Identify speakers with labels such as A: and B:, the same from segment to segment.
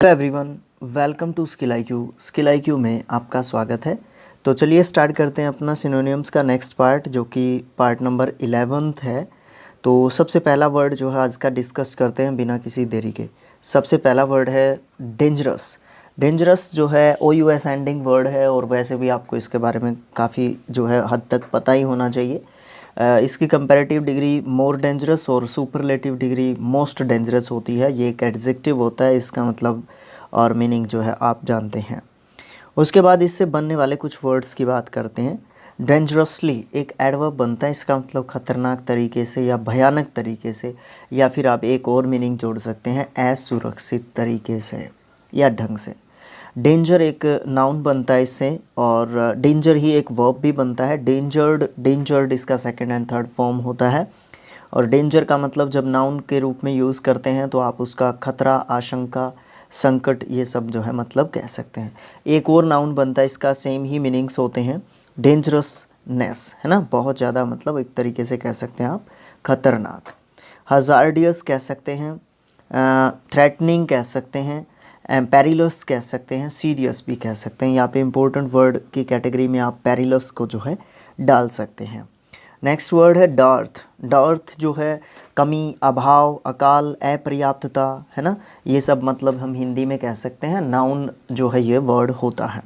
A: Hello everyone, welcome to skill I Q में आपका स्वागत है। तो चलिए स्टार्ट करते हैं अपना सिनोनिम्स का नेक्स्ट पार्ट, जो कि पार्ट नंबर 11 है। तो सबसे पहला वर्ड जो है आज का डिस्कस करते हैं बिना किसी देरी के। सबसे पहला वर्ड है डेंजरस। डेंजरस जो है OUS एंडिंग वर्ड है, और वैसे भी आपको इसके बारे में काफ़ी जो है हद तक पता ही होना चाहिए। इसकी कंपैरेटिव डिग्री मोर डेंजरस और सुपरलेटिव डिग्री मोस्ट डेंजरस होती है। ये एक एडजेक्टिव होता है, इसका मतलब और मीनिंग जो है आप जानते हैं। उसके बाद इससे बनने वाले कुछ वर्ड्स की बात करते हैं। डेंजरसली एक एडवर्ब बनता है, इसका मतलब खतरनाक तरीके से या भयानक तरीके से, या फिर आप एक और मीनिंग जोड़ सकते हैं असुरक्षित तरीके से या ढंग से। डेंजर एक नाउन बनता है इससे, और डेंजर ही एक वर्ब भी बनता है। डेंजर्ड इसका सेकंड एंड थर्ड फॉर्म होता है। और डेंजर का मतलब जब नाउन के रूप में यूज़ करते हैं तो आप उसका खतरा, आशंका, संकट, ये सब जो है मतलब कह सकते हैं। एक और नाउन बनता है इसका, सेम ही मीनिंग्स होते हैं। डेंजरसनेस है ना, बहुत ज़्यादा, मतलब एक तरीके से कह सकते हैं आप खतरनाक। हज़ार्डियस कह सकते हैं, थ्रेटनिंग कह सकते हैं, पेरिलस कह सकते हैं, सीरियस भी कह सकते हैं। यहाँ पे इंपॉर्टेंट वर्ड की कैटेगरी में आप पेरिलस को जो है डाल सकते हैं। नेक्स्ट वर्ड है डर्थ। डर्थ जो है कमी, अभाव, अकाल, अपर्याप्तता, है ना, ये सब मतलब हम हिंदी में कह सकते हैं। नाउन जो है ये वर्ड होता है।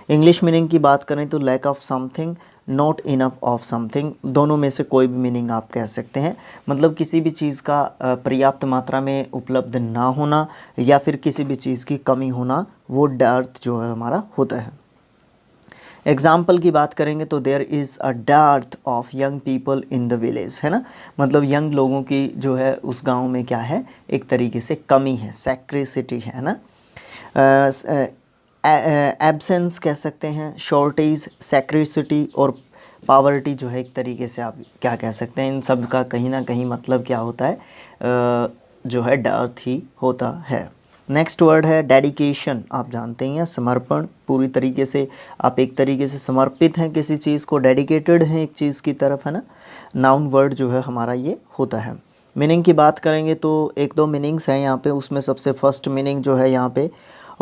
A: इंग्लिश मीनिंग की बात करें तो lack of something, not enough of something, दोनों में से कोई भी मीनिंग आप कह सकते हैं। मतलब किसी भी चीज़ का पर्याप्त मात्रा में उपलब्ध ना होना या फिर किसी भी चीज़ की कमी होना, वो डर्थ जो है हमारा होता है। एग्जाम्पल की बात करेंगे तो there is a dearth of young people in the village, है ना, मतलब यंग लोगों की जो है उस गांव में क्या है, एक तरीके से कमी है, सैक्रिसिटी है ना। एब्सेंस कह सकते हैं, शॉर्टेज, सैक्रिसिटी और पावर्टी जो है एक तरीके से आप क्या कह सकते हैं। इन सब का कहीं ना कहीं मतलब क्या होता है, जो है डर्थ ही होता है। नेक्स्ट वर्ड है डेडिकेशन। आप जानते ही हैं, समर्पण, पूरी तरीके से आप एक तरीके से समर्पित हैं किसी चीज़ को, डेडिकेटेड हैं एक चीज़ की तरफ, है ना। नाउन वर्ड जो है हमारा ये होता है। मीनिंग की बात करेंगे तो एक दो मीनिंग्स हैं यहाँ पे। उसमें सबसे फर्स्ट मीनिंग जो है यहाँ पे,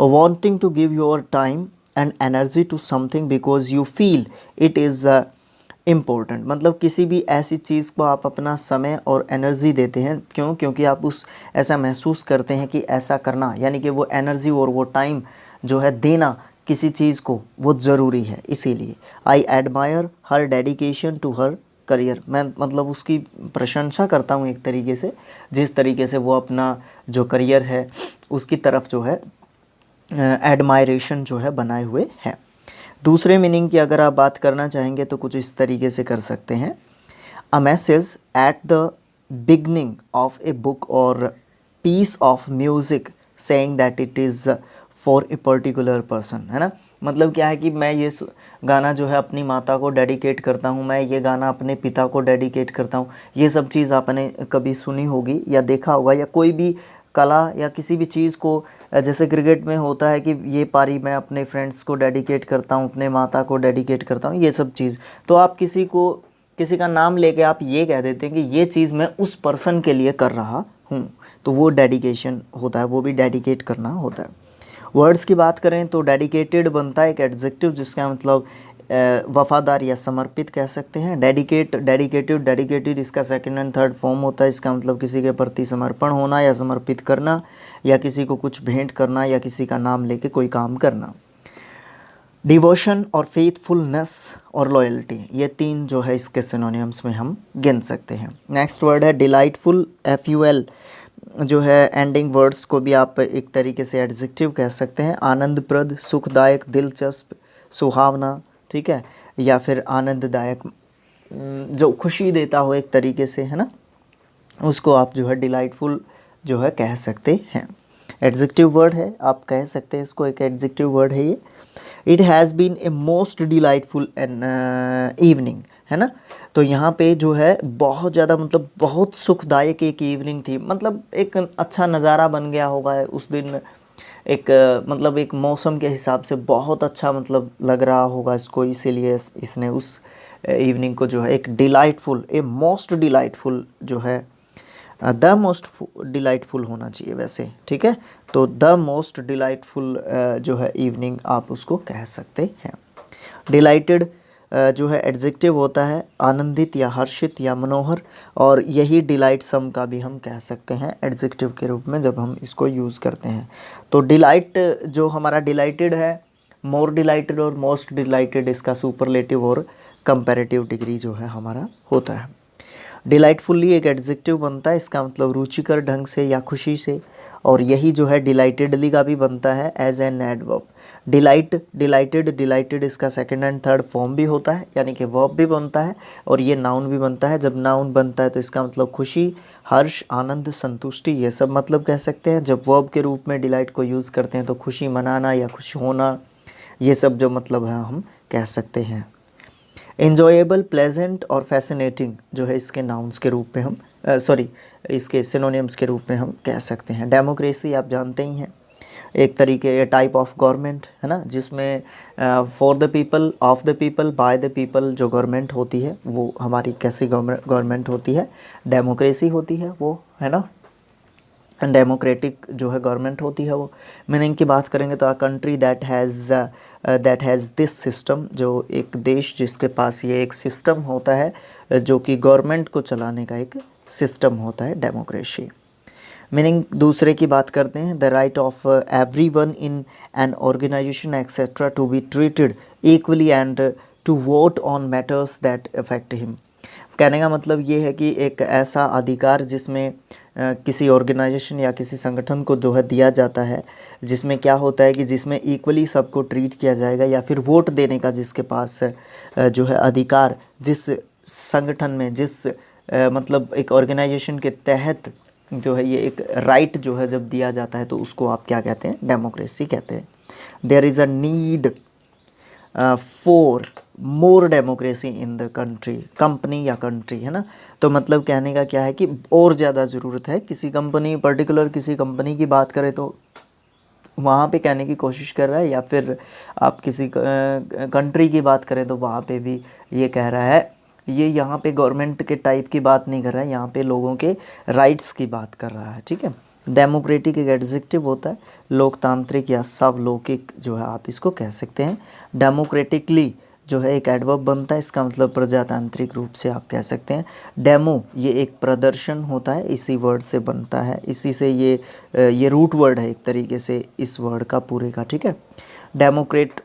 A: wanting to give your time and energy to something because you feel it is important, मतलब किसी भी ऐसी चीज़ को आप अपना समय और एनर्जी देते हैं। क्यों? क्योंकि आप उस ऐसा महसूस करते हैं कि ऐसा करना, यानी कि वो एनर्जी और वो टाइम जो है देना किसी चीज़ को, वो ज़रूरी है। इसीलिए I admire her dedication to her career, मैं मतलब उसकी प्रशंसा करता हूँ एक तरीके से, जिस तरीके से वो अपना जो करियर है उसकी तरफ जो है एडमायरेशन जो है बनाए हुए है। दूसरे मीनिंग की अगर आप बात करना चाहेंगे तो कुछ इस तरीके से कर सकते हैं। A message at the beginning of a book or piece of music saying that it is for a particular person, है ना। मतलब क्या है कि मैं ये गाना जो है अपनी माता को डेडिकेट करता हूँ, मैं ये गाना अपने पिता को डेडिकेट करता हूँ। ये सब चीज़ आपने कभी सुनी होगी या देखा होगा, या कोई भी कला या किसी भी चीज़ को, जैसे क्रिकेट में होता है कि ये पारी मैं अपने फ्रेंड्स को डेडिकेट करता हूँ, अपने माता को डेडिकेट करता हूँ, ये सब चीज़। तो आप किसी का नाम लेके आप ये कह देते हैं कि ये चीज़ मैं उस पर्सन के लिए कर रहा हूँ, तो वो डेडिकेशन होता है, वो भी डेडिकेट करना होता है। वर्ड्स की बात करें तो डेडिकेटेड बनता है एक एडजेक्टिव, जिसका मतलब वफ़ादार या समर्पित कह सकते हैं। डेडिकेटेड इसका सेकंड एंड थर्ड फॉर्म होता है। इसका मतलब किसी के प्रति समर्पण होना या समर्पित करना, या किसी को कुछ भेंट करना, या किसी का नाम लेके कोई काम करना। डिवोशन और फेथफुलनेस और लॉयल्टी, ये तीन जो है इसके सिनोनिम्स में हम गिन सकते हैं। नेक्स्ट वर्ड है डिलाइटफुल। FUL जो है एंडिंग वर्ड्स को भी आप एक तरीके से एडजेक्टिव कह सकते हैं। आनंदप्रद, सुखदायक, दिलचस्प, सुहावना, ठीक है, या फिर आनंददायक, जो खुशी देता हो एक तरीके से, है ना, उसको आप जो है डिलाइटफुल जो है कह सकते हैं। एडजेक्टिव वर्ड है, आप कह सकते हैं इसको, एक एडजेक्टिव वर्ड है ये। It has been a most delightful evening, है ना। तो यहाँ पे जो है बहुत ज़्यादा, मतलब बहुत सुखदायक एक इवनिंग थी, मतलब एक अच्छा नज़ारा बन गया होगा उस दिन। एक मतलब एक मौसम के हिसाब से बहुत अच्छा मतलब लग रहा होगा इसको, इसीलिए इसने उस इवनिंग को जो है एक डिलाइटफुल, ए मोस्ट डिलाइटफुल जो है द मोस्ट डिलाइटफुल होना चाहिए वैसे, ठीक है। तो द मोस्ट डिलाइटफुल जो है इवनिंग आप उसको कह सकते हैं। डिलाइटेड जो है एडजेक्टिव होता है आनंदित या हर्षित या मनोहर, और यही डिलाइट सम का भी हम कह सकते हैं एडजेक्टिव के रूप में जब हम इसको यूज़ करते हैं। तो डिलाइट जो हमारा डिलाइटेड है, मोर डिलाइटेड और मोस्ट डिलाइटेड, इसका सुपरलेटिव और कंपैरेटिव डिग्री जो है हमारा होता है। डिलाइटफुल्ली एक एडजेक्टिव बनता है, इसका मतलब रुचिकर ढंग से या खुशी से, और यही जो है डिलाइटेडली का भी बनता है एज एन एडवर्ब। डिलाइटेड इसका सेकंड एंड थर्ड फॉर्म भी होता है, यानी कि वर्ब भी बनता है और ये नाउन भी बनता है। जब नाउन बनता है तो इसका मतलब खुशी, हर्ष, आनंद, संतुष्टि, ये सब मतलब कह सकते हैं। जब वर्ब के रूप में डिलाइट को यूज़ करते हैं तो खुशी मनाना या खुश होना, ये सब जो मतलब है हम कह सकते हैं। एन्जॉयबल, प्लेजेंट और फैसिनेटिंग जो है इसके नाउन्स के रूप में हम इसके सिनोनिम्स के रूप में हम कह सकते हैं। डेमोक्रेसी आप जानते ही हैं, एक तरीके टाइप ऑफ गवर्नमेंट है ना, जिसमें for the people, of the people, by the people जो गवर्नमेंट होती है वो हमारी कैसी गवर्नमेंट होती है, डेमोक्रेसी होती है वो, है ना। डेमोक्रेटिक जो है गवर्नमेंट होती है वो। मीनिंग की बात करेंगे तो a country that has this system, जो एक देश जिसके पास ये एक सिस्टम होता है जो कि गवर्नमेंट को चलाने का एक सिस्टम होता है, डेमोक्रेसी। मीनिंग दूसरे की बात करते हैं, the right of everyone in an organisation etcetera to be treated equally and to vote on matters that affect him. कहने का मतलब ये है कि एक ऐसा अधिकार जिसमें किसी ऑर्गेनाइजेशन या किसी संगठन को जो है दिया जाता है, जिसमें क्या होता है कि जिसमें इक्वली सबको ट्रीट किया जाएगा, या फिर वोट देने का जिसके पास जो है अधिकार, जिस संगठन में मतलब एक ऑर्गेनाइजेशन के तहत जो है ये एक राइट जो है जब दिया जाता है तो उसको आप क्या कहते हैं, डेमोक्रेसी कहते हैं। There is a need for more democracy in the company या कंट्री, है ना। तो मतलब कहने का क्या है कि और ज़्यादा ज़रूरत है किसी कंपनी की बात करें तो वहाँ पे कहने की कोशिश कर रहा है, या फिर आप किसी कंट्री की बात करें तो वहाँ पे भी ये कह रहा है। ये यहाँ पे गवर्नमेंट के टाइप की बात नहीं कर रहा है, यहाँ पे लोगों के राइट्स की बात कर रहा है, ठीक है। डेमोक्रेटिक एक एडजेक्टिव होता है, लोकतांत्रिक या सार्वलौकिक जो है आप इसको कह सकते हैं। डेमोक्रेटिकली जो है एक एडवर्ब बनता है, इसका मतलब प्रजातांत्रिक रूप से आप कह सकते हैं। डेमो ये एक प्रदर्शन होता है, इसी वर्ड से बनता है, इसी से ये रूट वर्ड है एक तरीके से इस वर्ड का पूरे का, ठीक है। डेमोक्रेट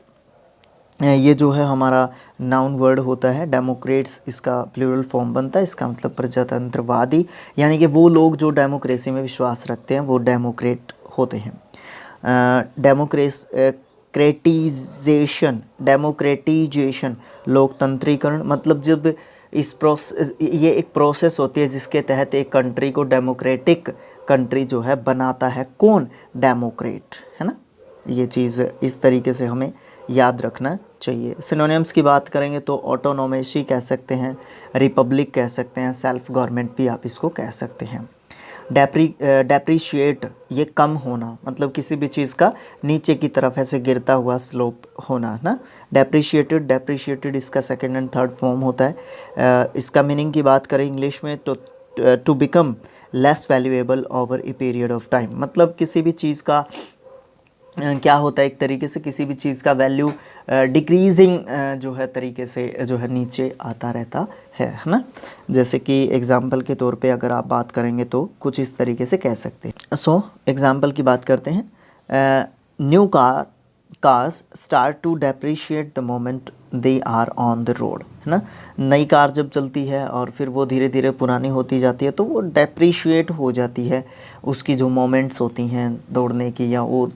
A: ये जो है हमारा नाउन वर्ड होता है। डेमोक्रेट्स इसका प्लूरल फॉर्म बनता है, इसका मतलब प्रजातंत्रवादी, यानी कि वो लोग जो डेमोक्रेसी में विश्वास रखते हैं वो डेमोक्रेट होते हैं। डेमोक्रेटिजेशन लोकतंत्रीकरण, मतलब जब ये एक प्रोसेस होती है जिसके तहत एक कंट्री को डेमोक्रेटिक कंट्री जो है बनाता है कौन, डेमोक्रेट, है ना। ये चीज़ इस तरीके से हमें याद रखना चाहिए। सिनोनिम्स की बात करेंगे तो ऑटोनोमेसी कह सकते हैं, रिपब्लिक कह सकते हैं, सेल्फ गवर्नमेंट भी आप इसको कह सकते हैं। डेप्रीशिएट ये कम होना, मतलब किसी भी चीज़ का नीचे की तरफ ऐसे गिरता हुआ स्लोप होना ना। डेप्रीशिएटेड इसका सेकंड एंड थर्ड फॉर्म होता है। इसका मीनिंग की बात करें इंग्लिश में तो to become less valuable over a period of time, मतलब किसी भी चीज़ का क्या होता है, एक तरीके से किसी भी चीज़ का वैल्यू डिक्रीजिंग जो है तरीके से जो है नीचे आता रहता है ना। जैसे कि एग्ज़ाम्पल के तौर पे अगर आप बात करेंगे तो कुछ इस तरीके से कह सकते हैं। सो एग्ज़ाम्पल की बात करते हैं। New cars start to depreciate the moment they are on the road, है ना। नई कार जब चलती है और फिर वो धीरे धीरे पुरानी होती जाती है तो वो डेप्रीशिएट हो जाती है, उसकी जो मोमेंट्स होती हैं दौड़ने की या वो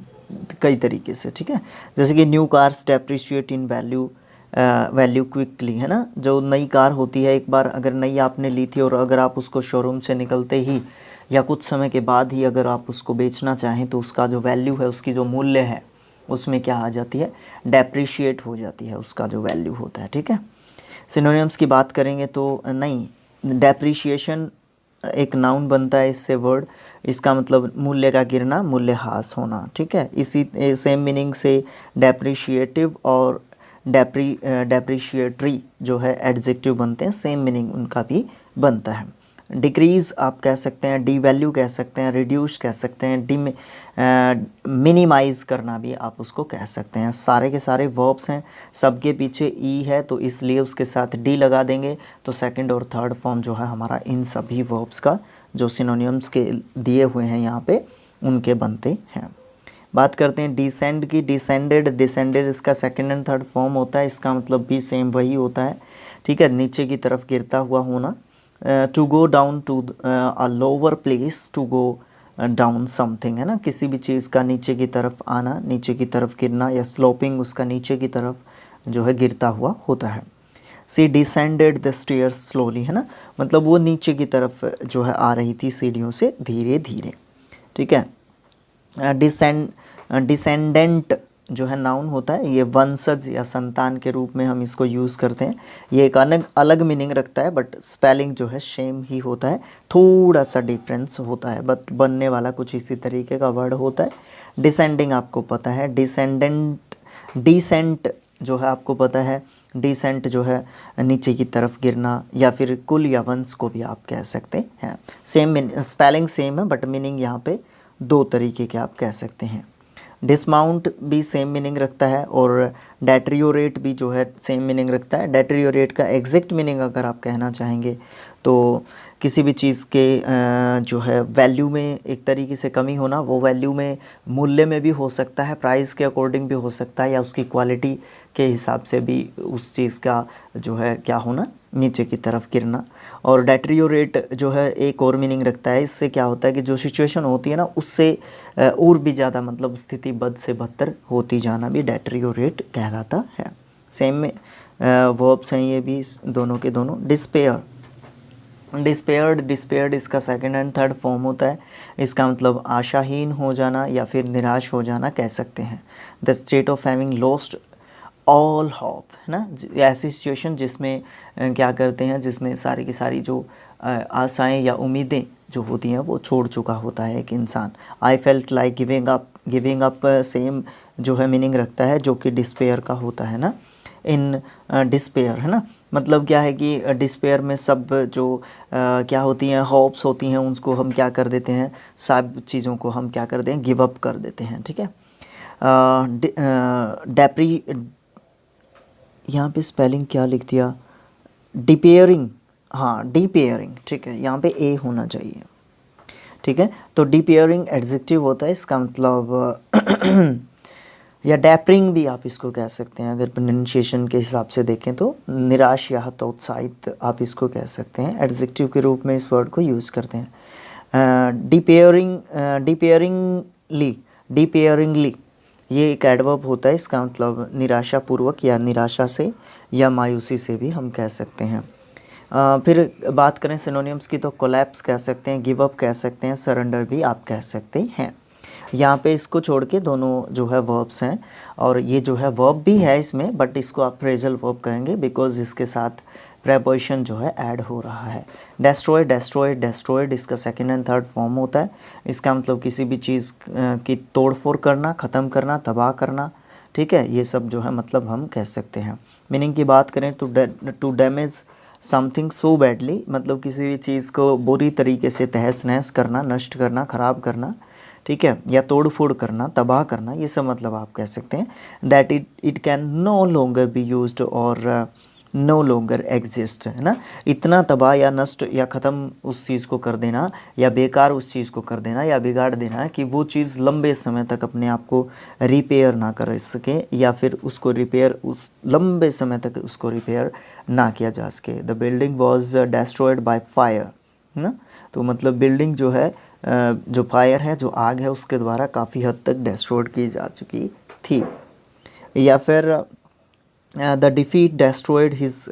A: कई तरीके से, ठीक है। जैसे कि न्यू कार्स डेप्रीशिएट इन वैल्यू क्विकली, है ना। जो नई कार होती है, एक बार अगर नई आपने ली थी और अगर आप उसको शोरूम से निकलते ही या कुछ समय के बाद ही अगर आप उसको बेचना चाहें तो उसका जो वैल्यू है, उसकी जो मूल्य है उसमें क्या आ जाती है, डेप्रीशिएट हो जाती है, उसका जो वैल्यू होता है, ठीक है। सिनोनिम्स की बात करेंगे तो नहीं, डेप्रीशिएशन एक नाउन बनता है इससे वर्ड, इसका मतलब मूल्य का गिरना, मूल्यह्रास होना, ठीक है। इसी सेम मीनिंग से डेप्रीशिएटिव और डेप्रीशिएटरी जो है एडजेक्टिव बनते हैं, सेम मीनिंग उनका भी बनता है। डिक्रीज़ आप कह सकते हैं, डी वैल्यू कह सकते हैं, रिड्यूस कह सकते हैं, डी मिनिमाइज़ करना भी आप उसको कह सकते हैं। सारे के सारे वर्ब्स हैं, सबके पीछे ई है तो इसलिए उसके साथ डी लगा देंगे, तो सेकंड और थर्ड फॉर्म जो है हमारा इन सभी वर्ब्स का जो सिनोनिम्स के दिए हुए हैं यहाँ पे उनके बनते हैं। बात करते हैं डिसेंड की। डिसेंडेड, डिसेंडेड इसका सेकंड एंड थर्ड फॉर्म होता है, इसका मतलब भी सेम वही होता है, ठीक है, नीचे की तरफ गिरता हुआ होना। To go down to a lower place, to go down something, है ना, किसी भी चीज़ का नीचे की तरफ आना, नीचे की तरफ गिरना, या स्लोपिंग उसका नीचे की तरफ जो है गिरता हुआ होता है। सी डिसेंडेड द स्टेयर्स स्लोली, है ना, मतलब वो नीचे की तरफ जो है आ रही थी सीढ़ियों से धीरे धीरे, ठीक है। डिसेंडेंट जो है नाउन होता है, ये वंशज या संतान के रूप में हम इसको यूज़ करते हैं। ये एक अलग अलग मीनिंग रखता है, बट स्पेलिंग जो है सेम ही होता है, थोड़ा सा डिफरेंस होता है, बट बनने वाला कुछ इसी तरीके का वर्ड होता है। डिसेंडिंग आपको पता है, डिसेंडेंट, डिसेंट जो है आपको पता है, डिसेंट जो है नीचे की तरफ गिरना, या फिर कुल या वंश को भी आप कह सकते हैं। सेम स्पेलिंग सेम है, बट मीनिंग यहाँ पे दो तरीके के आप कह सकते हैं। डिसमाउंट भी सेम मीनिंग रखता है, और डेट्रियोरेट भी जो है सेम मीनिंग रखता है। डेट्रियोरेट का एग्जैक्ट मीनिंग अगर आप कहना चाहेंगे तो किसी भी चीज़ के जो है वैल्यू में एक तरीके से कमी होना, वो वैल्यू में मूल्य में भी हो सकता है, प्राइस के अकॉर्डिंग भी हो सकता है, या उसकी क्वालिटी के हिसाब से भी उस चीज़ का जो है क्या होना, नीचे की तरफ गिरना। और डेट्रियोरेट जो है एक और मीनिंग रखता है, इससे क्या होता है कि जो सिचुएशन होती है ना उससे और भी ज़्यादा मतलब स्थिति बद से बदतर होती जाना भी डेट्रियोरेट कहलाता है। सेम में वर्ब्स हैं ये भी दोनों के दोनों। डिस्पेयर, डिस्पेयर्ड, डिस्पेयर्ड इसका सेकंड एंड थर्ड फॉर्म होता है, इसका मतलब आशाहीन हो जाना या फिर निराश हो जाना कह सकते हैं। The state of having lost all hope, है ना, ऐसी सिचुएशन जिसमें क्या करते हैं, जिसमें सारी की सारी जो आशाएं या उम्मीदें जो होती हैं वो छोड़ चुका होता है एक इंसान। I felt like giving up, giving up same जो है मीनिंग रखता है, जो कि डिस्पेयर का होता है ना। इन डिस्पेयर, है ना, मतलब क्या है कि डिस्पेयर में सब जो क्या होती हैं, होप्स होती हैं, उनको हम क्या कर देते हैं, सब चीज़ों को हम क्या कर दें, गिव अप कर देते हैं, ठीक है। डेप्री, यहाँ पे स्पेलिंग क्या लिख दिया, डिपेयरिंग, हाँ डिपेयरिंग, ठीक है, यहाँ पे ए होना चाहिए, ठीक है। तो डिपेयरिंग एडजेक्टिव होता है, इसका मतलब या डैपरिंग भी आप इसको कह सकते हैं, अगर प्रोनाउंसिएशन के हिसाब से देखें तो निराश या हतोत्साहित आप इसको कह सकते हैं, एडजेक्टिव के रूप में इस वर्ड को यूज़ करते हैं। डिपेयरिंग, डिपेयरिंगली, डिपेयरिंगली ये एक एडवर्ब होता है, इसका मतलब निराशापूर्वक या निराशा से या मायूसी से भी हम कह सकते हैं। फिर बात करें सिनोनिम्स की तो कोलैप्स कह सकते हैं, गिव अप कह सकते हैं, सरेंडर भी आप कह सकते हैं। यहाँ पे इसको छोड़ के दोनों जो है वर्ब्स हैं, और ये जो है वर्ब भी है इसमें, बट इसको आप फ्रेजल वर्ब कहेंगे बिकॉज इसके साथ प्रेपोजिशन जो है ऐड हो रहा है। डेस्ट्रॉय, डेस्ट्रॉय, डेस्ट्रॉयड इसका सेकंड एंड थर्ड फॉर्म होता है, इसका मतलब किसी भी चीज़ की तोड़फोड़ करना, ख़त्म करना, तबाह करना, ठीक है, ये सब जो है मतलब हम कह सकते हैं। मीनिंग की बात करें तो to damage something so badly, मतलब किसी भी चीज़ को बुरी तरीके से तहस नहस करना, नष्ट करना, ख़राब करना, ठीक है, या तोड़ फोड़ करना, तबाह करना, ये सब मतलब आप कह सकते हैं। That it can no longer be used और नो लॉन्गर एग्जिस्ट, है ना, इतना तबाह या नष्ट या ख़त्म उस चीज़ को कर देना, या बेकार उस चीज़ को कर देना, या बिगाड़ देना कि वो चीज़ लंबे समय तक अपने आप को रिपेयर ना कर सके, या फिर उसको रिपेयर उस लंबे समय तक उसको रिपेयर ना किया जा सके। The building was destroyed by fire, है ना, तो मतलब बिल्डिंग जो है जो फायर है, जो आग है, उसके द्वारा काफ़ी हद तक डेस्ट्रॉयड की जा चुकी थी। या फिर the defeat destroyed his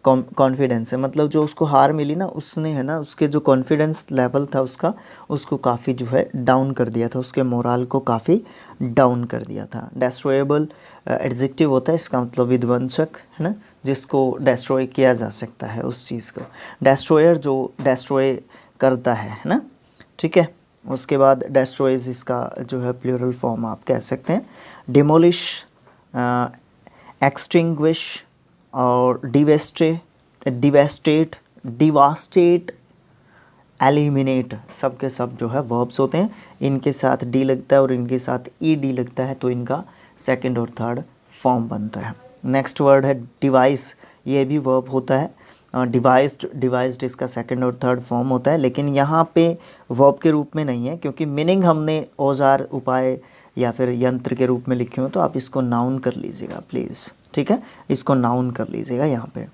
A: confidence है, मतलब जो उसको हार मिली ना, उसने, है ना, उसके जो कॉन्फिडेंस लेवल था उसका, उसको काफ़ी जो है डाउन कर दिया था, उसके मोराल को काफ़ी डाउन कर दिया था। डेस्ट्रॉयबल एडजेक्टिव होता है, इसका मतलब विध्वंसक, है ना, जिसको डेस्ट्रॉय किया जा सकता है उस चीज़ को। डेस्ट्रॉयर जो डेस्ट्रॉय करता है ना, ठीक है। उसके बाद डेस्ट्रॉयज इसका जो है प्लूरल फॉर्म आप कह सकते हैं। डिमोलिश, एक्सटिंग्विश और डिवेस्टेट, डिवास्टेट, एलिमिनेट, सब के सब जो है वर्ब्स होते हैं। इनके साथ डी लगता है और इनके साथ ई डी लगता है, तो इनका सेकंड और थर्ड फॉर्म बनता है। नेक्स्ट वर्ड है डिवाइस, ये भी वर्ब होता है। डिवाइस्ड इसका सेकंड और थर्ड फॉर्म होता है, लेकिन यहाँ पे वर्ब के रूप में नहीं है, क्योंकि मीनिंग हमने औजार, उपाय या फिर यंत्र के रूप में लिखे हो, तो आप इसको नाउन कर लीजिएगा प्लीज़, ठीक है, इसको नाउन कर लीजिएगा यहाँ पे,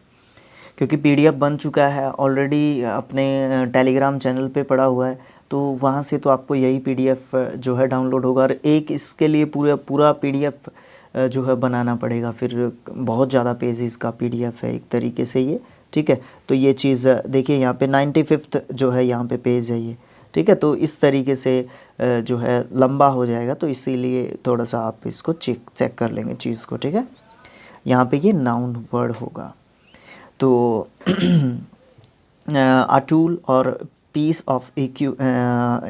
A: क्योंकि पीडीएफ बन चुका है ऑलरेडी, अपने टेलीग्राम चैनल पे पड़ा हुआ है, तो वहाँ से तो आपको यही पीडीएफ जो है डाउनलोड होगा, और एक इसके लिए पूरा पीडीएफ जो है बनाना पड़ेगा, फिर बहुत ज़्यादा पेजेस का पीडीएफ है एक तरीके से ये, ठीक है। तो ये चीज़ देखिए यहाँ पे 95th जो है यहाँ पे पेज है ये, ठीक है। तो इस तरीके से जो है लंबा हो जाएगा, तो इसीलिए थोड़ा सा आप इसको चेक कर लेंगे चीज़ को, ठीक है। यहाँ पे ये नाउन वर्ड होगा। तो a tool और piece of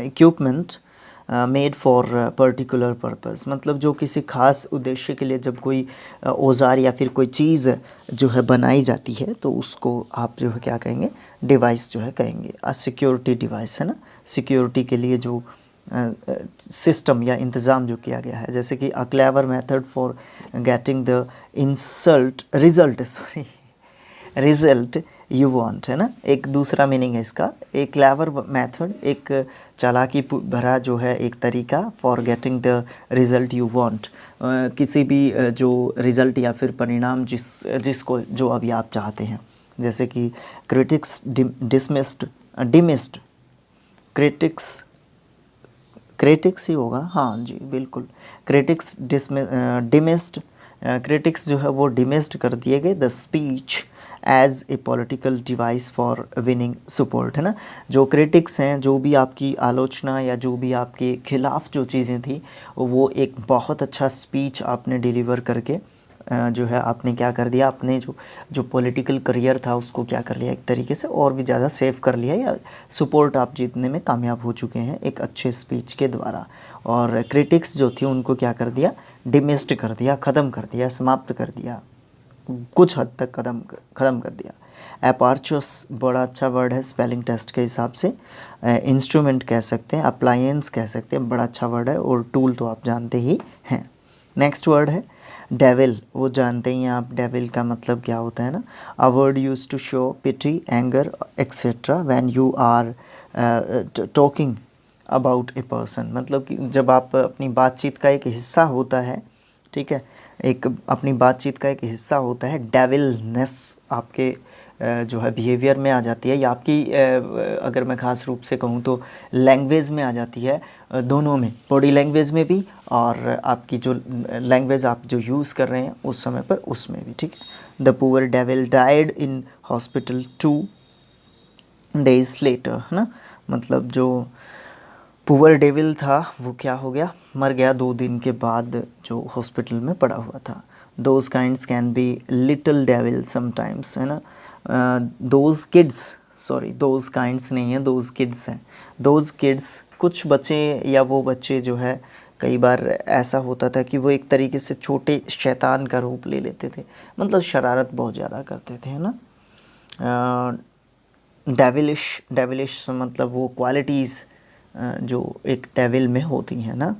A: equipment made for particular purpose, मतलब जो किसी खास उद्देश्य के लिए जब कोई औजार या फिर कोई चीज़ जो है बनाई जाती है, तो उसको आप जो है क्या कहेंगे, डिवाइस जो है कहेंगे। सिक्योरिटी डिवाइस है ना, सिक्योरिटी के लिए जो सिस्टम या इंतज़ाम जो किया गया है, जैसे कि a clever method for getting the result you want, है ना, एक दूसरा मीनिंग है इसका। एक क्लेवर मेथड, एक चालाकी भरा जो है एक तरीका, for getting the result you want, किसी भी जो रिज़ल्ट या फिर परिणाम जिसको जो अभी आप चाहते हैं। जैसे कि क्रिटिक्स डिमिस्ड क्रिटिक्स ही होगा, हाँ जी बिल्कुल, डिमिस्ड क्रिटिक्स जो है वो डिमिस्ड कर दिए गए the speech as a political device for winning support, है ना। जो क्रिटिक्स हैं, जो भी आपकी आलोचना या जो भी आपके खिलाफ जो चीज़ें थी, वो एक बहुत अच्छा स्पीच आपने डिलीवर करके जो है आपने क्या कर दिया, अपने जो पॉलिटिकल करियर था उसको क्या कर लिया, एक तरीके से और भी ज़्यादा सेव कर लिया, या सपोर्ट आप जीतने में कामयाब हो चुके हैं एक अच्छे स्पीच के द्वारा। और क्रिटिक्स जो थी उनको क्या कर दिया, डिमिस्ड कर दिया, ख़त्म कर दिया, समाप्त कर दिया, कुछ हद तक ख़त्म कर दिया। अपार्चस बड़ा अच्छा वर्ड है स्पेलिंग टेस्ट के हिसाब से। इंस्ट्रूमेंट कह सकते हैं, अप्लायंस कह सकते हैं, बड़ा अच्छा वर्ड है। और टूल तो आप जानते ही हैं। नेक्स्ट वर्ड है डेविल, वो जानते ही हैं आप, डेविल का मतलब क्या होता है ना, a word used to show pity, anger etcetera when you are talking about a person, मतलब कि जब आप अपनी बातचीत का एक हिस्सा होता है, ठीक है, एक अपनी बातचीत का एक हिस्सा होता है, डेविलनेस आपके जो है बिहेवियर में आ जाती है, या आपकी अगर मैं ख़ास रूप से कहूँ तो लैंग्वेज में आ जाती है, दोनों में, बॉडी लैंग्वेज में भी और आपकी जो लैंग्वेज आप जो यूज़ कर रहे हैं उस समय पर उसमें भी, ठीक है। The poor devil died in hospital 2 days later, है ना, मतलब जो पुअर डेविल था वो क्या हो गया, मर गया 2 दिन के बाद, जो हॉस्पिटल में पड़ा हुआ था। Those kinds can be little devil sometimes, है ना। दोज काइंड्स नहीं है, दोज किड्स हैं। दोज किड्स, कुछ बच्चे या वो बच्चे जो है, कई बार ऐसा होता था कि वो एक तरीके से छोटे शैतान का रूप ले लेते थे, मतलब शरारत बहुत ज़्यादा करते थे, है ना। डेविलिश मतलब वो क्वालिटीज़ जो एक डेविल में होती हैं ना,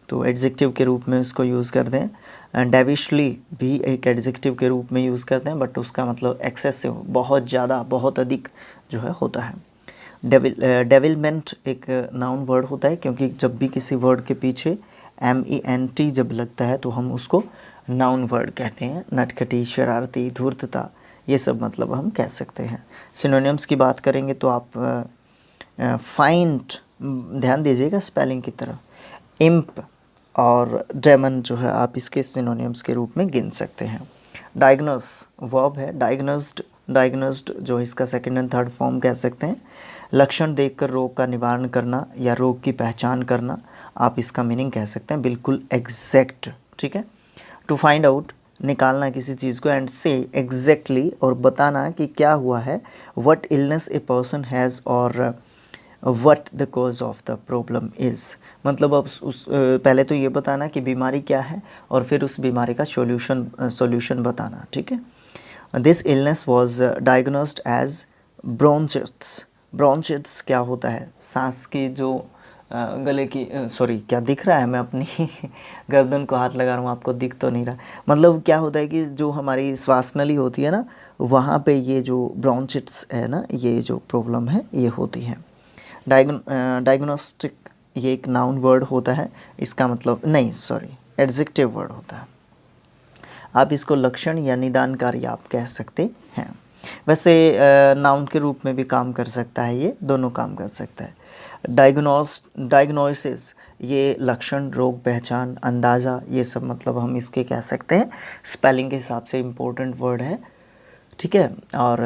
A: तो एडजेक्टिव के रूप में उसको यूज़ करते हैं। डेविशली भी एक एडजेक्टिव के रूप में यूज़ करते हैं, बट उसका मतलब एक्सेसिव, बहुत ज़्यादा, बहुत अधिक जो है होता है। डेविलमेंट एक नाउन वर्ड होता है, क्योंकि जब भी किसी वर्ड के पीछे MENT जब लगता है तो हम उसको नाउन वर्ड कहते हैं। नटखटी, शरारती, धूर्तता, ये सब मतलब हम कह सकते हैं। सिनोनिम्स की बात करेंगे तो आप फाइंड, ध्यान दीजिएगा स्पेलिंग की तरफ, इम्प और डेमन जो है आप इसके सिनोनिम्स के रूप में गिन सकते हैं। डायग्नोस वर्ब है, डायग्नोस्ड जो इसका सेकंड एंड थर्ड फॉर्म कह सकते हैं। लक्षण देखकर रोग का निवारण करना या रोग की पहचान करना, आप इसका मीनिंग कह सकते हैं, बिल्कुल एग्जैक्ट, ठीक है। टू फाइंड आउट, निकालना किसी चीज़ को, एंड से एग्जैक्टली, और बताना कि क्या हुआ है। What illness a person has और what the cause of the problem is, मतलब अब उस पहले तो ये बताना कि बीमारी क्या है, और फिर उस बीमारी का सॉल्यूशन बताना, ठीक है। This illness was diagnosed as bronchitis, bronchitis क्या होता है, सांस की जो गले की सॉरी क्या दिख रहा है, मैं अपनी गर्दन को हाथ लगा रहा हूँ, आपको दिख तो नहीं रहा। मतलब क्या होता है कि जो हमारी श्वास नली होती है ना, वहाँ पे ये जो ब्रोंचिट्स है ना, ये जो प्रॉब्लम है ये होती है। डायग्नोस्टिक ये एक नाउन वर्ड होता है, इसका मतलब नहीं सॉरी एडजेक्टिव वर्ड होता है। आप इसको लक्षण या निदानकारी आप कह सकते हैं। वैसे नाउन के रूप में भी काम कर सकता है, ये दोनों काम कर सकता है। डायग्नोसिस ये लक्षण, रोग पहचान, अंदाज़ा, ये सब मतलब हम इसके कह सकते हैं। स्पेलिंग के हिसाब से इम्पोर्टेंट वर्ड है, ठीक है, और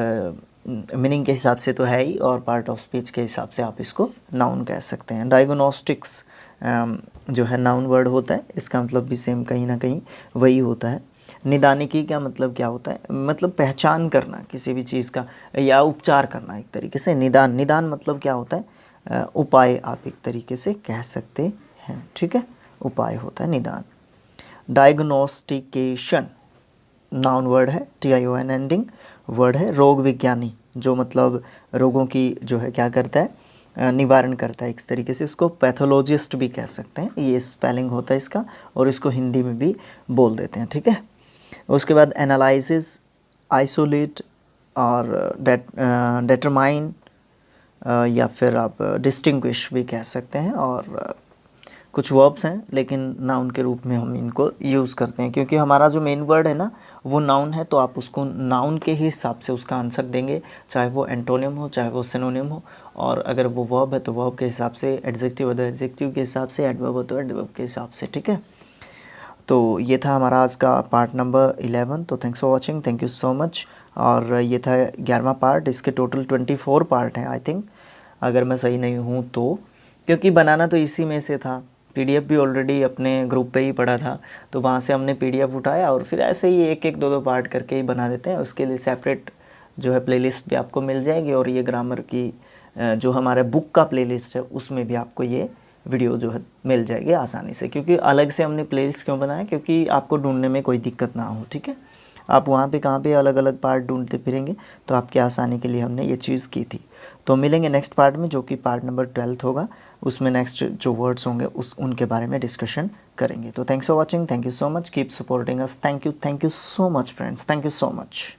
A: मीनिंग के हिसाब से तो है ही, और पार्ट ऑफ स्पीच के हिसाब से आप इसको नाउन कह सकते हैं। डायग्नोस्टिक्स जो है नाउन वर्ड होता है, इसका मतलब भी सेम कहीं ना कहीं वही होता है। निदानिकी का मतलब क्या होता है, मतलब पहचान करना किसी भी चीज़ का या उपचार करना एक तरीके से। निदान मतलब क्या होता है, उपाय आप एक तरीके से कह सकते हैं, ठीक है, उपाय होता है निदान। डायग्नोस्टिकेशन नाउन वर्ड है, TION एंडिंग वर्ड है। रोग विज्ञानी जो मतलब रोगों की जो है क्या करता है, निवारण करता है एक तरीके से, इसको पैथोलॉजिस्ट भी कह सकते हैं, ये स्पेलिंग होता है इसका, और इसको हिंदी में भी बोल देते हैं, ठीक है। उसके बाद एनालाइसिस, आइसोलेट और डेटरमाइन या फिर आप डिस्टिंग्विश भी कह सकते हैं। और कुछ वर्ब्स हैं लेकिन नाउन के रूप में हम इनको यूज़ करते हैं, क्योंकि हमारा जो मेन वर्ड है ना वो नाउन है, तो आप उसको नाउन के ही हिसाब से उसका आंसर देंगे, चाहे वो एंटोनिम हो चाहे वो सिनोनिम हो। और अगर वो वर्ब है तो वर्ब के हिसाब से, एडजेक्टिव है तो एडजेक्टिव के हिसाब से, एडवर्ब हो तो एडवर्ब के हिसाब से, ठीक है। तो ये था हमारा आज का पार्ट नंबर 11। तो thanks for watching, thank you so much. और ये था 11वां पार्ट, इसके टोटल 24 पार्ट हैं आई थिंक, अगर मैं सही नहीं हूँ तो, क्योंकि बनाना तो इसी में से था। PDF भी ऑलरेडी अपने ग्रुप पे ही पड़ा था, तो वहाँ से हमने PDF उठाया और फिर ऐसे ही एक एक दो दो पार्ट करके ही बना देते हैं। उसके लिए सेपरेट जो है प्लेलिस्ट भी आपको मिल जाएगी, और ये ग्रामर की जो हमारे बुक का प्लेलिस्ट है उसमें भी आपको ये वीडियो जो है मिल जाएगी आसानी से। क्योंकि अलग से हमने प्लेलिस्ट क्यों बनाया, क्योंकि आपको ढूंढने में कोई दिक्कत ना हो, ठीक है। आप वहाँ पे कहाँ पे अलग अलग पार्ट ढूंढते फिरेंगे, तो आपकी आसानी के लिए हमने ये चीज़ की थी। तो मिलेंगे नेक्स्ट पार्ट में, जो कि पार्ट नंबर 12 होगा। उसमें नेक्स्ट जो वर्ड्स होंगे उनके बारे में डिस्कशन करेंगे। तो thanks for watching, thank you so much, keep supporting us, thank you so much friends, thank you so much.